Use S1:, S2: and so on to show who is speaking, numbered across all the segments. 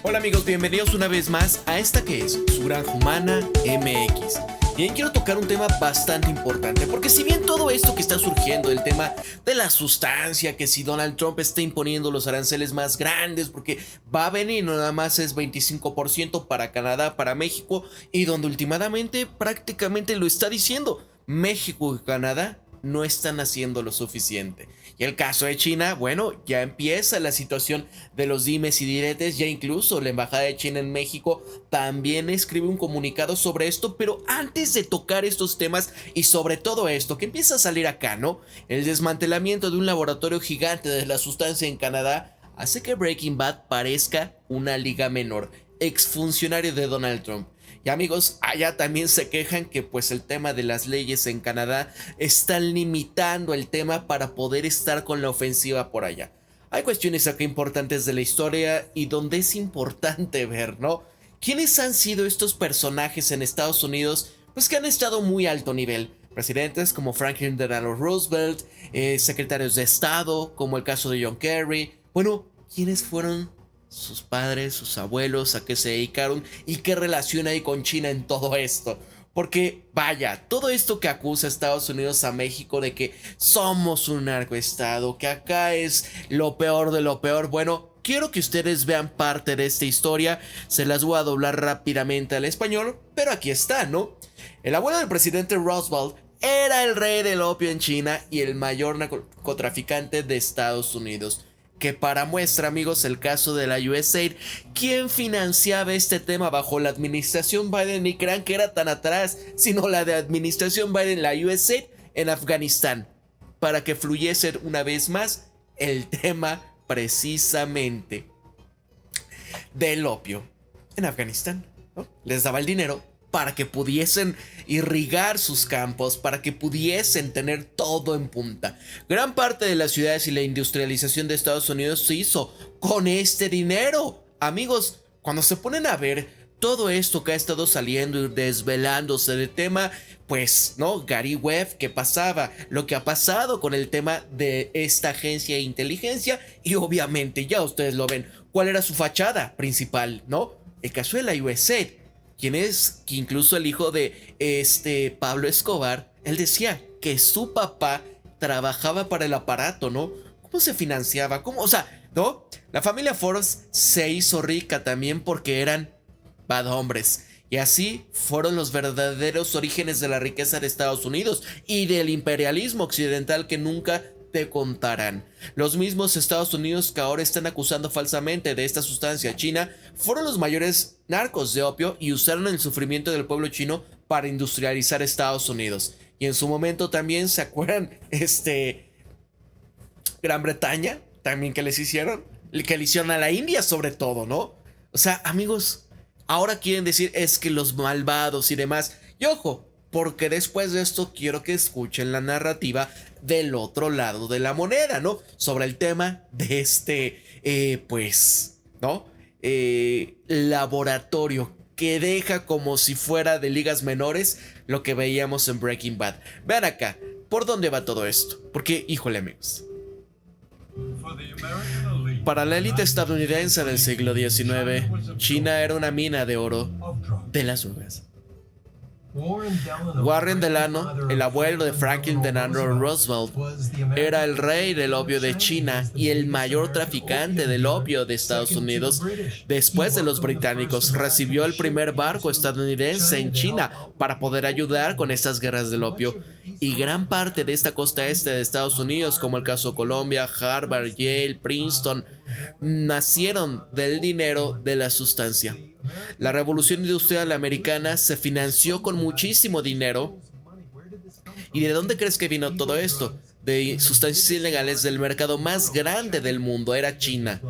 S1: Hola amigos, bienvenidos una vez más a esta que es su Granja Humana MX. Y hoy quiero tocar un tema bastante importante, porque si bien todo esto que está surgiendo, el tema de la sustancia, que si Donald Trump está imponiendo los aranceles más grandes, porque va a venir, no nada más es 25% para Canadá, para México, y donde últimamente prácticamente lo está diciendo, México y Canadá no están haciendo lo suficiente. Y el caso de China, bueno, ya empieza la situación de los dimes y diretes, ya incluso la embajada de China en México también escribe un comunicado sobre esto, pero antes de tocar estos temas y sobre todo esto que empieza a salir acá, ¿no? El desmantelamiento de un laboratorio gigante de la sustancia en Canadá hace que Breaking Bad parezca una liga menor, exfuncionario de Donald Trump. Y amigos, allá también se quejan que pues el tema de las leyes en Canadá están limitando el tema para poder estar con la ofensiva por allá. Hay cuestiones acá importantes de la historia y donde es importante ver, ¿no? ¿Quiénes han sido estos personajes en Estados Unidos? Pues que han estado muy alto nivel. Presidentes como Franklin Delano Roosevelt, secretarios de Estado, como el caso de John Kerry. Bueno, ¿quiénes fueron sus padres, sus abuelos, a qué se dedicaron y qué relación hay con China en todo esto? Porque vaya, todo esto que acusa Estados Unidos a México de que somos un narcoestado, que acá es lo peor de lo peor, bueno, quiero que ustedes vean parte de esta historia, se las voy a doblar rápidamente al español, pero aquí está, ¿no? El abuelo del presidente Roosevelt era el rey del opio en China y el mayor narcotraficante de Estados Unidos. Que para muestra, amigos, el caso de la USAID, ¿quién financiaba este tema bajo la administración Biden? Ni crean que era tan atrás, sino la de administración Biden, la USAID en Afganistán, para que fluyese una vez más el tema precisamente del opio en Afganistán, ¿no? Les daba el dinero para que pudiesen irrigar sus campos, para que pudiesen tener todo en punta. Gran parte de las ciudades y la industrialización de Estados Unidos se hizo con este dinero. Amigos, cuando se ponen a ver todo esto que ha estado saliendo y desvelándose del tema, pues, ¿no? Gary Webb, ¿qué pasaba? Lo que ha pasado con el tema de esta agencia de inteligencia y obviamente ya ustedes lo ven, ¿cuál era su fachada principal, ¿no? El caso de la USAID. Quien es que incluso el hijo de Pablo Escobar, él decía que su papá trabajaba para el aparato, ¿no? ¿Cómo se financiaba? ¿Cómo? O sea, ¿no? La familia Forbes se hizo rica también porque eran bad hombres. Y así fueron los verdaderos orígenes de la riqueza de Estados Unidos y del imperialismo occidental que nunca te contarán. Los mismos Estados Unidos que ahora están acusando falsamente de esta sustancia china fueron los mayores narcos de opio y usaron el sufrimiento del pueblo chino para industrializar Estados Unidos. Y en su momento también se acuerdan Gran Bretaña también que les hicieron, que le hicieron a la India sobre todo, ¿no? O sea, amigos, ahora quieren decir es que los malvados y demás. Y ojo, porque después de esto quiero que escuchen la narrativa del otro lado de la moneda, ¿no? Sobre el tema de pues, ¿no? Laboratorio que deja como si fuera de ligas menores lo que veíamos en Breaking Bad. Vean acá, ¿por dónde va todo esto? Porque, híjole amigos, para la élite estadounidense del siglo XIX, China era una mina de oro de las drogas. Warren Delano, el abuelo de Franklin Delano Roosevelt, era el rey del opio de China y el mayor traficante del opio de Estados Unidos. Después de los británicos, recibió el primer barco estadounidense en China para poder ayudar con estas guerras del opio. Y gran parte de esta costa este de Estados Unidos, como el caso Colombia, Harvard, Yale, Princeton, nacieron del dinero de la sustancia. La revolución industrial americana se financió con muchísimo dinero. ¿Y de dónde crees que vino todo esto? De sustancias ilegales del mercado más grande del mundo, era China.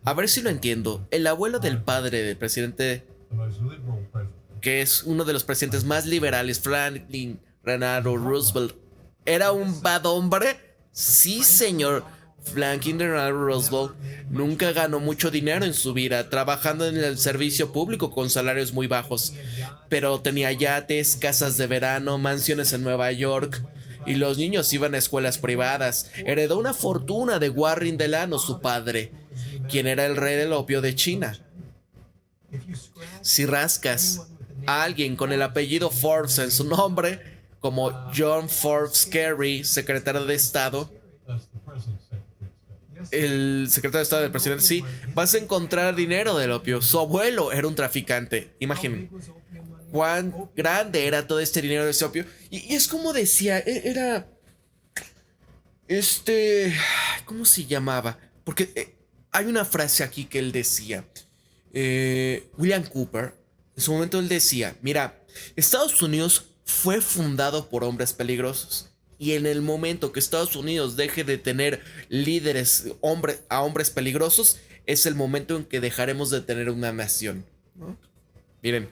S1: A ver si lo entiendo. El abuelo del padre del presidente, que es uno de los presidentes más liberales, Franklin Delano Roosevelt, ¿era un bad hombre? Sí, señor. Franklin Delano Roosevelt nunca ganó mucho dinero en su vida, trabajando en el servicio público con salarios muy bajos, pero tenía yates, casas de verano, mansiones en Nueva York, y los niños iban a escuelas privadas. Heredó una fortuna de Warren Delano, su padre, quien era el rey del opio de China. Si rascas a alguien con el apellido Forbes en su nombre, como John Forbes Kerry, secretario de Estado, el secretario de Estado del presidente, sí, vas a encontrar dinero del opio. Su abuelo era un traficante. Imaginen cuán grande era todo este dinero de ese opio. Y es como decía, era este, ¿cómo se llamaba? Porque hay una frase aquí que él decía. William Cooper, en su momento él decía, mira, Estados Unidos fue fundado por hombres peligrosos. Y en el momento que Estados Unidos deje de tener líderes a hombres peligrosos, es el momento en que dejaremos de tener una nación, ¿no? Miren,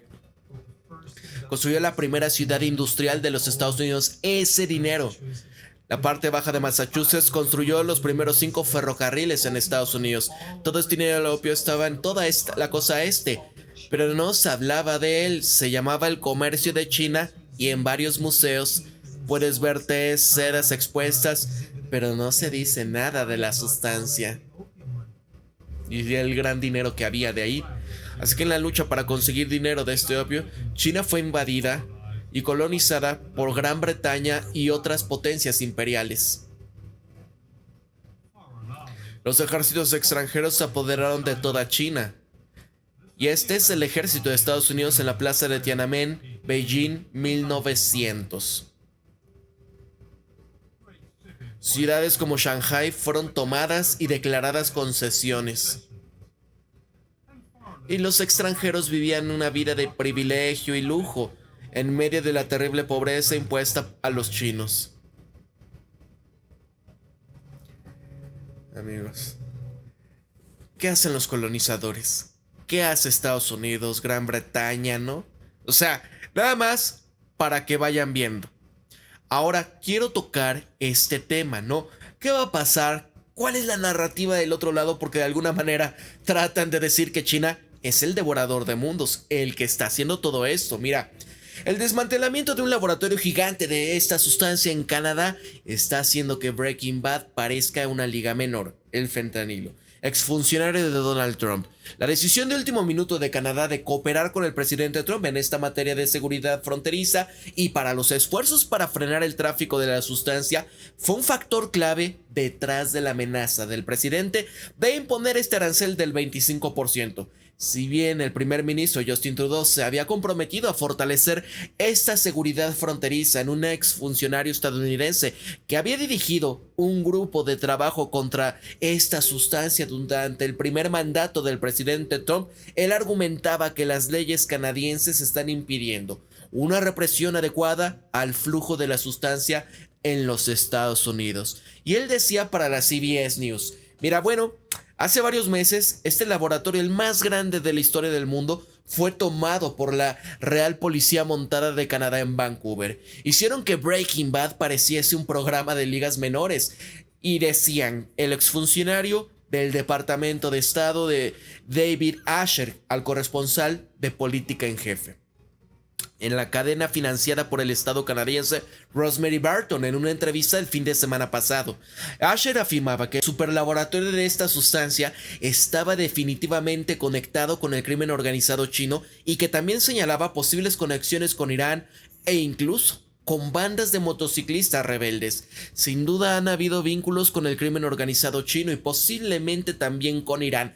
S1: construyó la primera ciudad industrial de los Estados Unidos. Ese dinero. La parte baja de Massachusetts construyó los primeros 5 ferrocarriles en Estados Unidos. Todo este dinero de opio estaba en toda la costa este, pero no se hablaba de él. Se llamaba el comercio de China y en varios museos puedes ver tés, sedas expuestas, pero no se dice nada de la sustancia y el gran dinero que había de ahí. Así que en la lucha para conseguir dinero de este opio, China fue invadida y colonizada por Gran Bretaña y otras potencias imperiales. Los ejércitos extranjeros se apoderaron de toda China. Y este es el ejército de Estados Unidos en la plaza de Tiananmen, Beijing, 1900. Ciudades como Shanghai fueron tomadas y declaradas concesiones. Y los extranjeros vivían una vida de privilegio y lujo en medio de la terrible pobreza impuesta a los chinos. Amigos, ¿qué hacen los colonizadores? ¿Qué hace Estados Unidos, Gran Bretaña, no? O sea, nada más para que vayan viendo. Ahora quiero tocar este tema, ¿no? ¿Qué va a pasar? ¿Cuál es la narrativa del otro lado? Porque de alguna manera tratan de decir que China es el devorador de mundos, el que está haciendo todo esto. Mira, el desmantelamiento de un laboratorio gigante de esta sustancia en Canadá está haciendo que Breaking Bad parezca una liga menor, el fentanilo. Exfuncionario de Donald Trump. La decisión de último minuto de Canadá de cooperar con el presidente Trump en esta materia de seguridad fronteriza y para los esfuerzos para frenar el tráfico de la sustancia fue un factor clave detrás de la amenaza del presidente de imponer este arancel del 25%. Si bien el primer ministro Justin Trudeau se había comprometido a fortalecer esta seguridad fronteriza en un exfuncionario estadounidense que había dirigido un grupo de trabajo contra esta sustancia durante el primer mandato del presidente Trump, él argumentaba que las leyes canadienses están impidiendo una represión adecuada al flujo de la sustancia en los Estados Unidos. Y él decía para la CBS News, mira, bueno, hace varios meses, este laboratorio, el más grande de la historia del mundo, fue tomado por la Real Policía Montada de Canadá en Vancouver. Hicieron que Breaking Bad pareciese un programa de ligas menores. Y decían, el exfuncionario del Departamento de Estado de David Asher, al corresponsal de política en jefe en la cadena financiada por el Estado canadiense Rosemary Barton en una entrevista el fin de semana pasado. Asher afirmaba que el superlaboratorio de esta sustancia estaba definitivamente conectado con el crimen organizado chino y que también señalaba posibles conexiones con Irán e incluso con bandas de motociclistas rebeldes. Sin duda han habido vínculos con el crimen organizado chino y posiblemente también con Irán.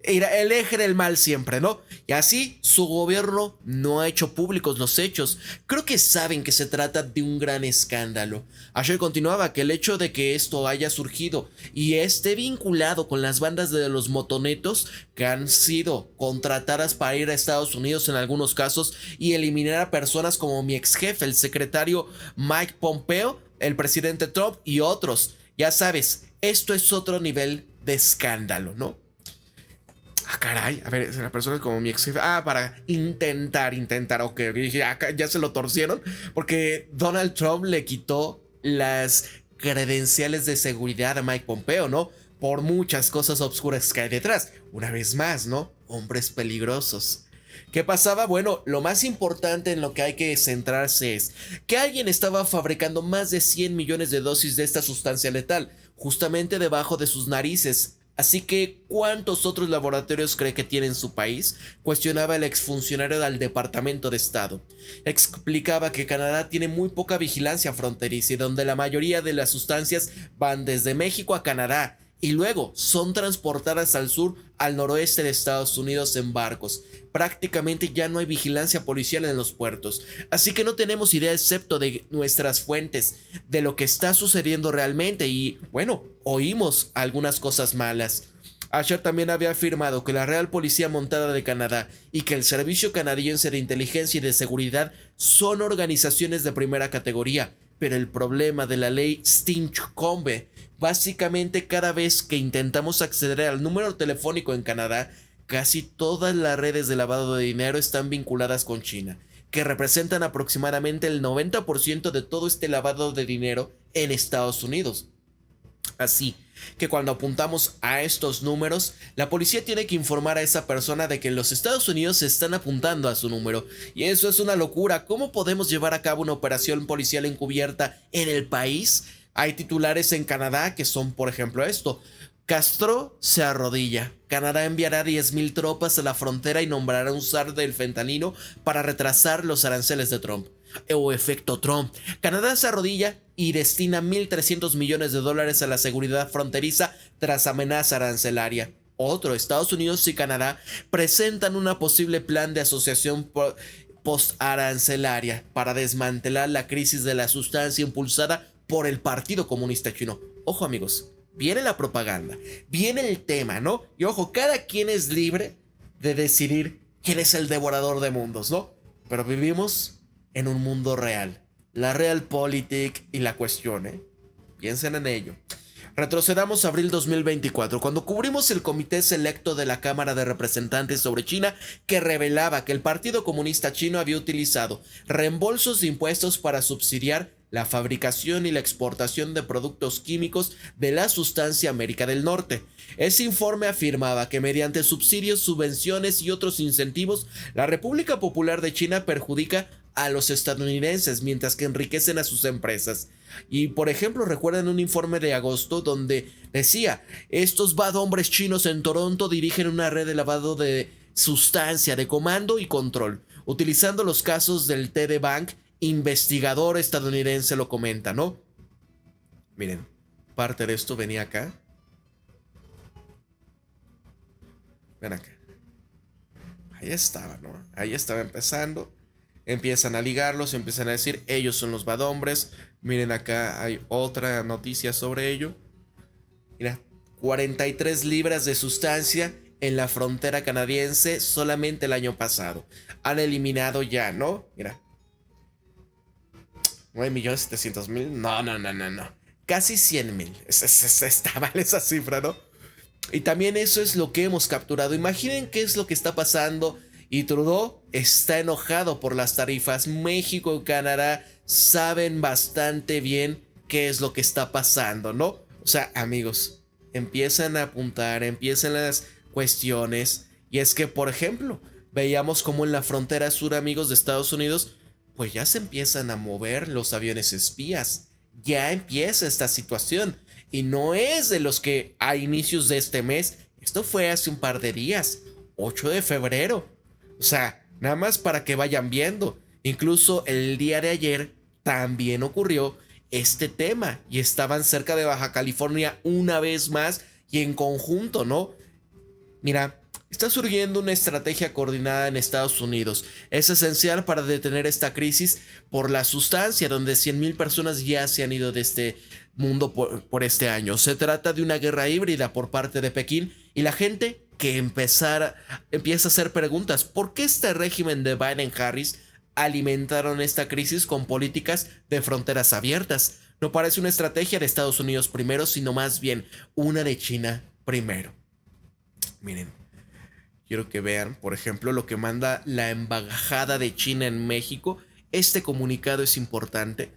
S1: El eje del mal siempre, ¿no? Y así su gobierno no ha hecho públicos los hechos. Creo que saben que se trata de un gran escándalo. Asher continuaba que el hecho de que esto haya surgido y esté vinculado con las bandas de los motonetos que han sido contratadas para ir a Estados Unidos en algunos casos y eliminar a personas como mi ex jefe, el secretario Mike Pompeo, el presidente Trump y otros. Ya sabes, esto es otro nivel de escándalo, ¿no? Ah, caray, a ver, la persona como mi ex jefe. Para intentar, ok. Dije, ya se lo torcieron. Porque Donald Trump le quitó las credenciales de seguridad a Mike Pompeo, ¿no? Por muchas cosas oscuras que hay detrás. Una vez más, ¿no? Hombres peligrosos. ¿Qué pasaba? Bueno, lo más importante en lo que hay que centrarse es que alguien estaba fabricando más de 100 millones de dosis de esta sustancia letal, justamente debajo de sus narices, Así que, ¿cuántos otros laboratorios cree que tiene en su país? Cuestionaba el exfuncionario del Departamento de Estado. Explicaba que Canadá tiene muy poca vigilancia fronteriza y donde la mayoría de las sustancias van desde México a Canadá y luego son transportadas al sur, al noroeste de Estados Unidos en barcos. Prácticamente ya no hay vigilancia policial en los puertos, así que no tenemos idea excepto de nuestras fuentes, de lo que está sucediendo realmente y, bueno, oímos algunas cosas malas. Asher también había afirmado que la Real Policía Montada de Canadá y que el Servicio Canadiense de Inteligencia y de Seguridad son organizaciones de primera categoría, pero el problema de la ley Stinchcombe, básicamente cada vez que intentamos acceder al número telefónico en Canadá, casi todas las redes de lavado de dinero están vinculadas con China, que representan aproximadamente el 90% de todo este lavado de dinero en Estados Unidos. Así que cuando apuntamos a estos números, la policía tiene que informar a esa persona de que en los Estados Unidos se están apuntando a su número. Y eso es una locura. ¿Cómo podemos llevar a cabo una operación policial encubierta en el país? Hay titulares en Canadá que son, por ejemplo, esto. Castro se arrodilla. Canadá enviará 10,000 tropas a la frontera y nombrará un zar del fentanilo para retrasar los aranceles de Trump. O efecto Trump. Canadá se arrodilla y destina 1.300 millones de dólares a la seguridad fronteriza tras amenaza arancelaria. Otro, Estados Unidos y Canadá presentan un posible plan de asociación post-arancelaria para desmantelar la crisis de la sustancia impulsada por el Partido Comunista Chino. Ojo amigos, viene la propaganda, viene el tema, ¿no? Y ojo, cada quien es libre de decidir quién es el devorador de mundos, ¿no? Pero vivimos en un mundo real. La realpolitik y la cuestión, ¿eh? Piensen en ello. Retrocedamos a abril 2024, cuando cubrimos el Comité Selecto de la Cámara de Representantes sobre China, que revelaba que el Partido Comunista Chino había utilizado reembolsos de impuestos para subsidiar la fabricación y la exportación de productos químicos de la sustancia América del Norte. Ese informe afirmaba que mediante subsidios, subvenciones y otros incentivos, la República Popular de China perjudica a los estadounidenses mientras que enriquecen a sus empresas. Y por ejemplo, recuerdan un informe de agosto donde decía: estos bad hombres chinos en Toronto dirigen una red de lavado de sustancia de comando y control, utilizando los casos del TD Bank. Investigador estadounidense lo comenta, ¿no? Miren, parte de esto venía acá. Ven acá. Ahí estaba, ¿no? Ahí estaba empezando. Empiezan a ligarlos, empiezan a decir, ellos son los bad hombres. Miren acá, hay otra noticia sobre ello. Mira, 43 libras de sustancia en la frontera canadiense solamente el año pasado. Han eliminado ya, ¿no? Mira. 9.700.000. No. Casi 100,000. Está mal esa cifra, ¿no? Y también eso es lo que hemos capturado. Imaginen qué es lo que está pasando. Y Trudeau está enojado por las tarifas. México y Canadá saben bastante bien qué es lo que está pasando, ¿no? O sea, amigos, empiezan a apuntar, empiezan las cuestiones. Y es que, por ejemplo, veíamos como en la frontera sur, amigos, de Estados Unidos, pues ya se empiezan a mover los aviones espías. Ya empieza esta situación. Y no es de los que a inicios de este mes. Esto fue hace un par de días. 8 de febrero. O sea, nada más para que vayan viendo. Incluso el día de ayer también ocurrió este tema. Y estaban cerca de Baja California una vez más. Y en conjunto, ¿no? Mira, está surgiendo una estrategia coordinada en Estados Unidos. Es esencial para detener esta crisis por la sustancia, donde 100,000 personas ya se han ido de este mundo por este año. Se trata de una guerra híbrida por parte de Pekín y la gente que empieza a hacer preguntas. ¿Por qué este régimen de Biden-Harris alimentaron esta crisis con políticas de fronteras abiertas? No parece una estrategia de Estados Unidos primero, sino más bien una de China primero. Miren, quiero que vean, por ejemplo, lo que manda la Embajada de China en México. Este comunicado es importante.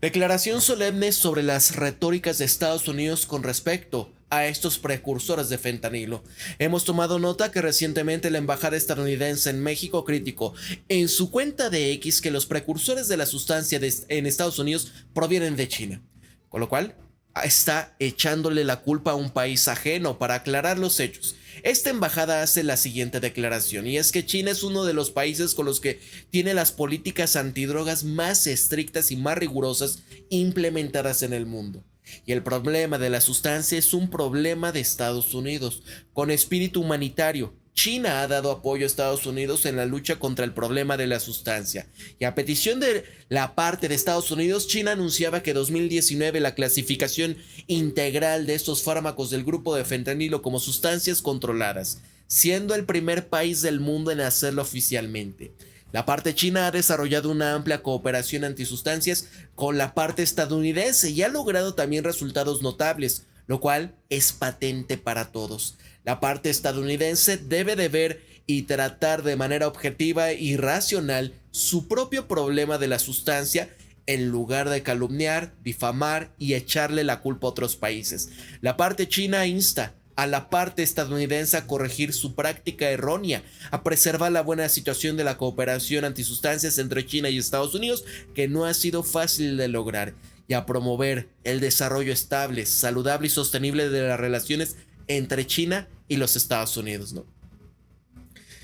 S1: Declaración solemne sobre las retóricas de Estados Unidos con respecto a estos precursores de fentanilo. Hemos tomado nota que recientemente la embajada estadounidense en México criticó en su cuenta de X que los precursores de la sustancia en Estados Unidos provienen de China. Con lo cual, está echándole la culpa a un país ajeno. Para aclarar los hechos, esta embajada hace la siguiente declaración, y es que China es uno de los países con los que tiene las políticas antidrogas más estrictas y más rigurosas implementadas en el mundo. Y el problema de la sustancia es un problema de Estados Unidos. Con espíritu humanitario, China ha dado apoyo a Estados Unidos en la lucha contra el problema de la sustancia. Y a petición de la parte de Estados Unidos, China anunciaba que en 2019 la clasificación integral de estos fármacos del grupo de fentanilo como sustancias controladas, siendo el primer país del mundo en hacerlo oficialmente. La parte china ha desarrollado una amplia cooperación antisustancias con la parte estadounidense y ha logrado también resultados notables, lo cual es patente para todos. La parte estadounidense debe de ver y tratar de manera objetiva y racional su propio problema de la sustancia en lugar de calumniar, difamar y echarle la culpa a otros países. La parte china insta a la parte estadounidense a corregir su práctica errónea, a preservar la buena situación de la cooperación antisustancias entre China y Estados Unidos, que no ha sido fácil de lograr, y a promover el desarrollo estable, saludable y sostenible de las relaciones entre China y los Estados Unidos, ¿no?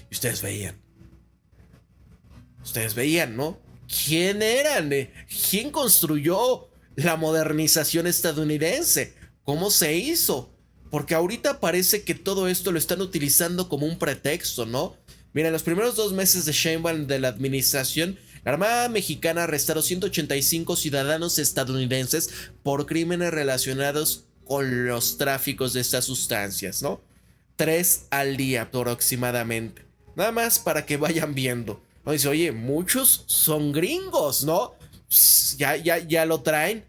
S1: Y ustedes veían, ¿no? ¿Quién eran? ¿Quién construyó la modernización estadounidense? ¿Cómo se hizo? Porque ahorita parece que todo esto lo están utilizando como un pretexto, ¿no? Mira, en los primeros 2 meses de Sheinbaum de la administración, la Armada Mexicana arrestaron 185 ciudadanos estadounidenses por crímenes relacionados con los tráficos de estas sustancias, ¿no? 3 al día aproximadamente. Nada más para que vayan viendo. ¿No? Dice, oye, muchos son gringos, ¿no? Ya lo traen.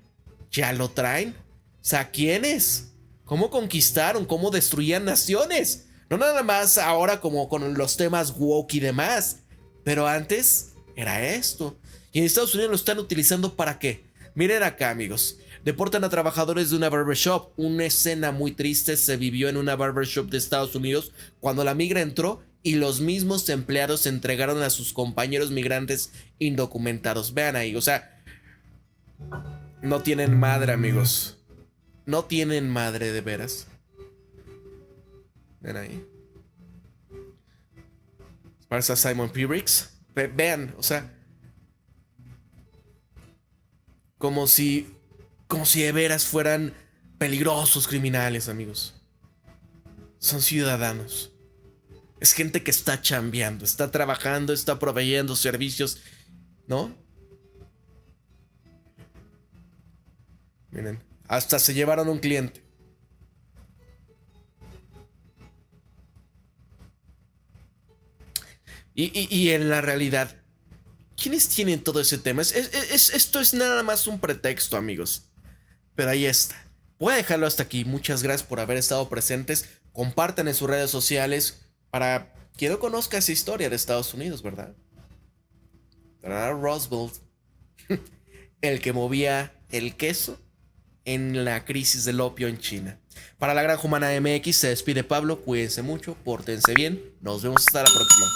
S1: Ya lo traen. O sea, ¿quiénes? ¿Cómo conquistaron? ¿Cómo destruían naciones? No nada más ahora como con los temas woke y demás. Pero antes era esto. Y en Estados Unidos lo están utilizando ¿para qué? Miren acá, amigos. Deportan a trabajadores de una barbershop. Una escena muy triste se vivió en una barbershop de Estados Unidos cuando la migra entró y los mismos empleados entregaron a sus compañeros migrantes indocumentados. Vean ahí, o sea, no tienen madre, amigos. No tienen madre de veras. Ven ahí. Parece a Simon Pyrrhix. Vean, o sea, como si de veras fueran peligrosos criminales, amigos. Son ciudadanos. Es gente que está chambeando, está trabajando, está proveyendo servicios, ¿no? Miren, hasta se llevaron un cliente. Y en la realidad, ¿quiénes tienen todo ese tema? Esto es nada más un pretexto, amigos. Pero ahí está. Voy a dejarlo hasta aquí. Muchas gracias por haber estado presentes. Compartan en sus redes sociales para quien no conozca esa historia de Estados Unidos, ¿verdad? Roosevelt, el que movía el queso en la crisis del opio en China. Para la Granja Humana MX se despide Pablo. Cuídense mucho, pórtense bien. Nos vemos hasta la próxima.